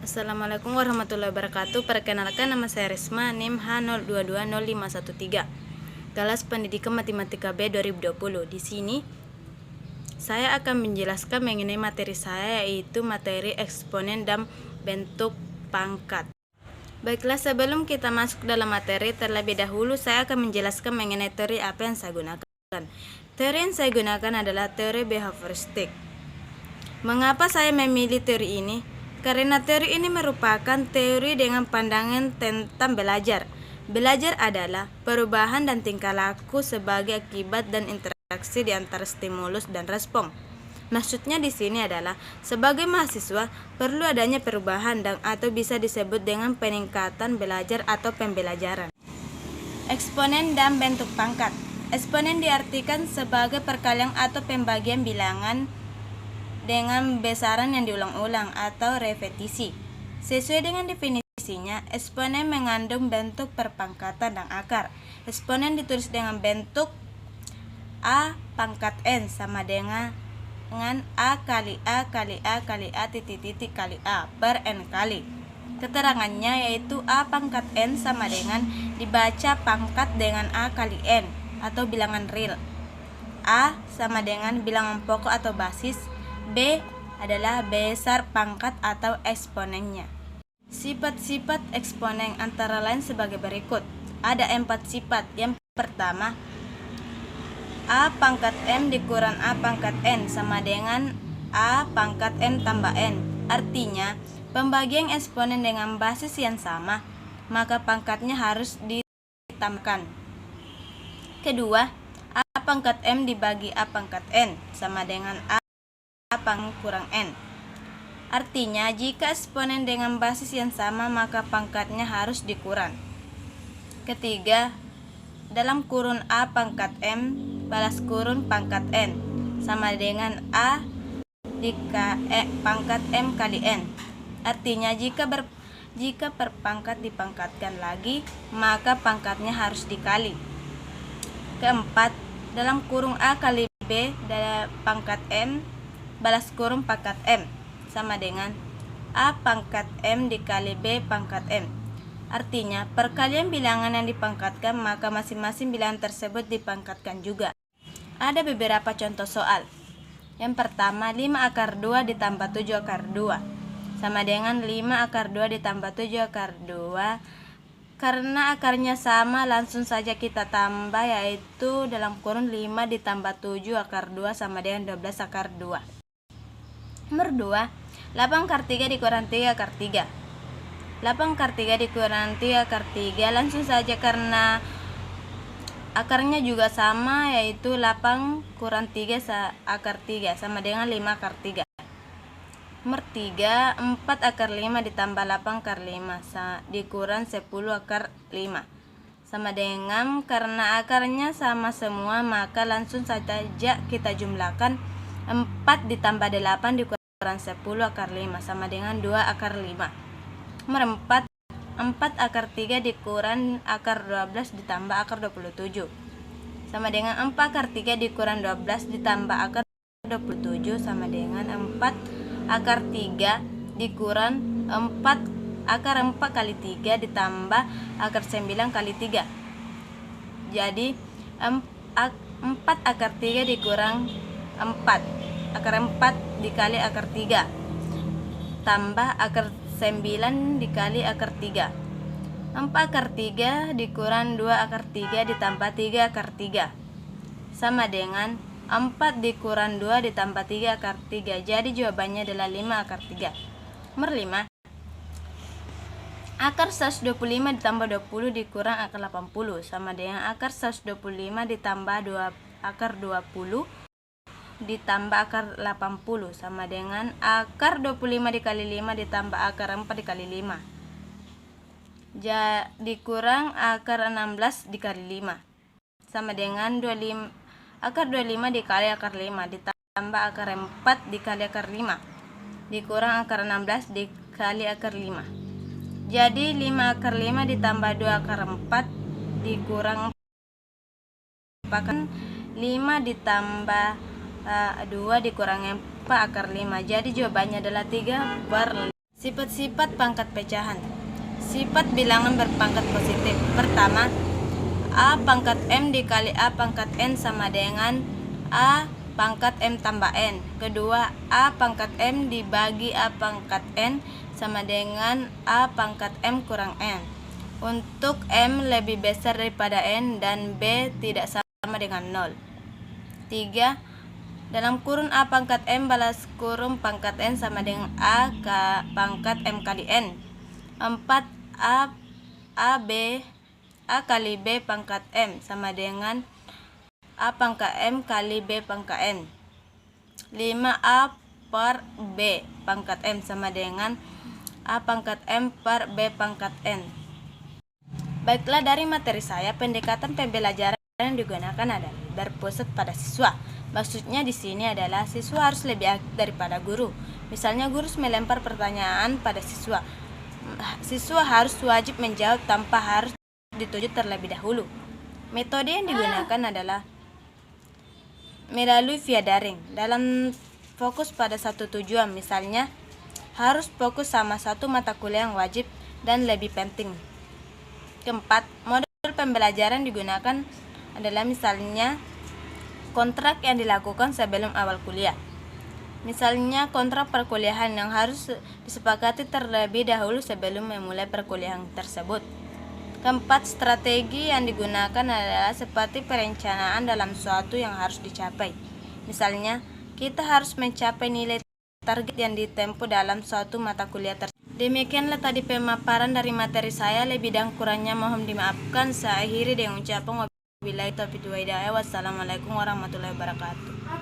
Assalamualaikum warahmatullahi wabarakatuh. Perkenalkan, nama saya Risma, NIM H02200513. Kelas Pendidikan Matematika B 2020. Di sini saya akan menjelaskan mengenai materi saya, yaitu materi eksponen dan bentuk pangkat. Baiklah, sebelum kita masuk dalam materi, terlebih dahulu saya akan menjelaskan mengenai teori apa yang saya gunakan. Teori yang saya gunakan adalah teori behavioristik. Mengapa saya memilih teori ini? Karena teori ini merupakan teori dengan pandangan tentang belajar. Belajar adalah perubahan dan tingkah laku sebagai akibat dan interaksi di antara stimulus dan respon. Maksudnya di sini adalah sebagai mahasiswa perlu adanya perubahan dan atau bisa disebut dengan peningkatan belajar atau pembelajaran. Eksponen dan bentuk pangkat. Eksponen diartikan sebagai perkalian atau pembagian bilangan dengan besaran yang diulang-ulang atau repetisi. Sesuai dengan definisinya, eksponen mengandung bentuk perpangkatan dan akar. Eksponen ditulis dengan bentuk A pangkat N sama dengan A kali A kali A kali A titik-titik kali A per N kali. Keterangannya yaitu A pangkat N sama dengan dibaca pangkat dengan A kali N atau bilangan real. A sama dengan bilangan pokok atau basis. B adalah besar pangkat atau eksponennya. Sifat-sifat eksponen antara lain sebagai berikut. Ada 4 sifat. Yang pertama, A pangkat M dikurang A pangkat N sama dengan A pangkat N tambah N. Artinya, pembagian eksponen dengan basis yang sama, maka pangkatnya harus ditambahkan. Kedua, A pangkat M dibagi A pangkat N sama dengan A pangkat kurang N. Artinya, jika eksponen dengan basis yang sama, maka pangkatnya harus dikurang. Ketiga, dalam kurun A pangkat M balas kurun pangkat N sama dengan A pangkat M kali N. Artinya, jika per pangkat dipangkatkan lagi, maka pangkatnya harus dikali. Keempat, dalam kurung A kali B dalam pangkat M balas kurung pangkat M sama dengan A pangkat M dikali B pangkat M. Artinya, perkalian bilangan yang dipangkatkan, maka masing-masing bilangan tersebut dipangkatkan juga. Ada beberapa contoh soal. Yang pertama, 5 akar 2 ditambah 7 akar 2 sama dengan 5 akar 2 ditambah 7 akar 2. Karena akarnya sama, langsung saja kita tambah, yaitu dalam kurun 5 ditambah 7 akar 2 sama dengan 12 akar 2. Nomor 2, 8 akar 3 dikurang 3 akar 3. 8 akar 3 dikurang 3 akar 3, langsung saja karena akarnya juga sama, yaitu 8 kurang 3 akar 3 sama dengan 5 akar 3. Nomor 3, 4 akar 5 ditambah 8 akar 5 dikurang 10 akar 5 sama dengan, karena akarnya sama semua, maka langsung saja kita jumlahkan. 4 ditambah 8 dikurang 10 akar 5 sama dengan 2 akar 5. Nomor 4, 4 akar 3 dikurang akar 12 ditambah akar 27 sama dengan 4 akar 3 dikurang 12 ditambah akar 27 sama dengan 4 akar 3 dikurang 4 akar 4 kali 3 ditambah akar 9 kali 3. Jadi 4 akar 3 dikurang 4 akar 4 dikali akar 3 tambah akar 9 dikali akar 3. 4 akar 3 dikurang 2 akar 3 ditambah 3 akar 3 sama dengan 4 dikurang 2 ditambah 3 akar 3. Jadi jawabannya adalah 5 akar 3. Nomor 5, akar 125 ditambah 20 dikurang akar 80 sama dengan akar 125 ditambah 2 akar 20 ditambah akar 80 sama dengan akar 25 dikali 5 ditambah akar 4 dikali 5 dikurang akar 16 dikali 5 sama dengan akar 25 dikali akar 5 ditambah akar 4 dikali akar 5 dikurang akar 16 dikali akar 5. Jadi 5 akar 5 ditambah 2 akar 4 dikurang 5 ditambah 2 dikurangi 4 akar 5. Jadi jawabannya adalah 3/5. Sifat-sifat pangkat pecahan. Sifat bilangan berpangkat positif. Pertama, A pangkat M dikali A pangkat N sama dengan A pangkat M tambah N. Kedua, A pangkat M dibagi A pangkat N sama dengan A pangkat M kurang N. Untuk M lebih besar daripada N dan B tidak sama dengan 0. 3. Dalam kurun A pangkat M balas kurung pangkat N sama dengan A pangkat M kali N. 4. A kali B pangkat M sama dengan A pangkat M kali B pangkat N. 5. A per B pangkat M sama dengan A pangkat M per B pangkat N. Baiklah, dari materi saya, pendekatan pembelajaran yang digunakan adalah berpusat pada siswa. Maksudnya di sini adalah siswa harus lebih aktif daripada guru. Misalnya guru melempar pertanyaan pada siswa. Siswa harus wajib menjawab tanpa harus dituju terlebih dahulu. Metode yang digunakan adalah melalui via daring. Dalam fokus pada satu tujuan, misalnya harus fokus sama satu mata kuliah yang wajib dan lebih penting. Keempat, model pembelajaran digunakan adalah misalnya kontrak yang dilakukan sebelum awal kuliah. Misalnya kontrak perkuliahan yang harus disepakati terlebih dahulu sebelum memulai perkuliahan tersebut. Keempat, strategi yang digunakan adalah seperti perencanaan dalam suatu yang harus dicapai. Misalnya, kita harus mencapai nilai target yang ditempuh dalam suatu mata kuliah tersebut. Demikianlah tadi pemaparan dari materi saya, lebih dan kurangnya mohon dimaafkan. Saya akhiri dengan ucapan wabillahi taufiq wal hidayah. Wassalamualaikum warahmatullahi wabarakatuh.